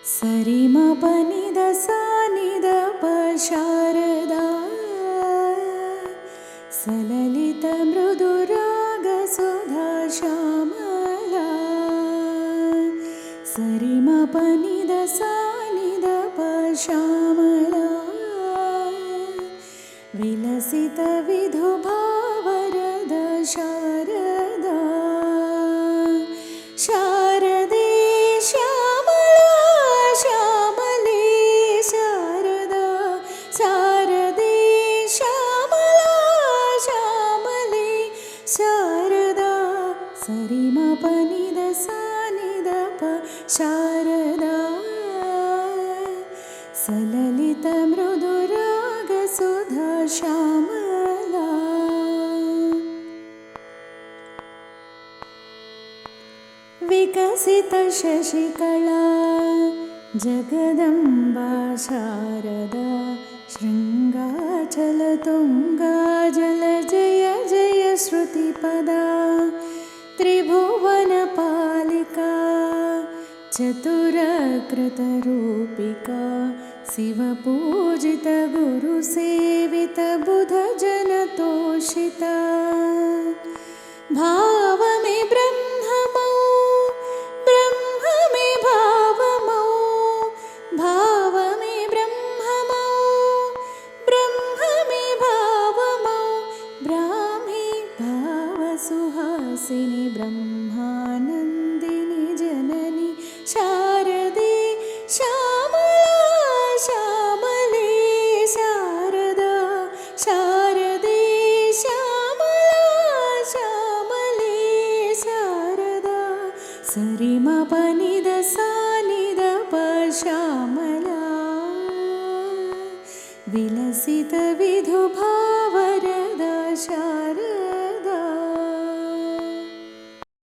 ಸರಿ ಮ ಪ ನಿ ದ ಸ ನಿ ದ ಪ ಶಾರದಾ ಸಲಲಿತ ಮೃದು ರಾಗ ಸುಧಾ ಶ್ಯಾಮಲಾ. ಸರಿ ಮ ಪ ನಿ ದ ಸ ನಿ ದ ಪ ಶ್ಯಾಮಲಾ ವಿಲಸಿತ ವಿಧು ಭಾವರದ ಶಾರದಾ. ಶಾರದೆ ಶ್ಯಾಮಲಾ ಶ್ಯಾಮಲೇ ಶಾರದಾ. ಶಾರದೆ ಶ್ಯಾಮಲಾ ಶ್ಯಾಮಲೇ ಶಾರದಾ. ಸರಿ ಮ ಪ ನಿ ದ ಸ ನಿ ದ ಪ ಶಾರದಾ ಸಲಲಿತ ಮೃದು ರಾಗ ಸುಧಾ ಶ್ಯಾಮಲಾ. ವಿಕಸಿತ ಶಶಿಕಲಾ ಜಗದಂಬಾ ಶಾರದಾ. ಶೃಂಗಾಚಲ ತುಂಗಾ ಜಲ ಜಯ ಜಯ ಶ್ರುತಿಪದಾ. ತ್ರಿಭುವನ ಪಾಲಿಕಾ ಚತುರಕೃತರೂಪಿಕಾ. ಶಿವಪೂಜಿತ ಗುರು ಸೇವಿತ ಬುಧ ಜನ ತೋಷಿತಾ. ಭಾವ ಮೇ ಬ್ರಹ್ಮಮೌ ಬ್ರಹ್ಮ ಮೇ ಭಾವಮೌ. ಭಾವ ಮೇ ಬ್ರಹ್ಮಮೌ ಬ್ರಹ್ಮ ಮೇ ಭಾವಮೌ. ಬ್ರಾಹ್ಮಿ ಭಾವ ಸುಹಾಸಿನಿ ಬ್ರಹ್ಮಾನಂದಿನಿ ಜನನಿ ಶಾರದೆ ಶ್ಯಾಮಲಾ ಶ್ಯಾಮಲೇ ಶಾರದಾ. ಶಾರದೆ ಶ್ಯಾಮಲಾ ಶ್ಯಾಮಲೇ ಶಾರದಾ. ಸರಿ ಮ ಪ ನಿ ದ ಸ ನಿ ದ ಪ ಶ್ಯಾಮಲಾ ವಿಲಸಿತ ವಿಧು ಭಾವರದ ಶಾರದಾ.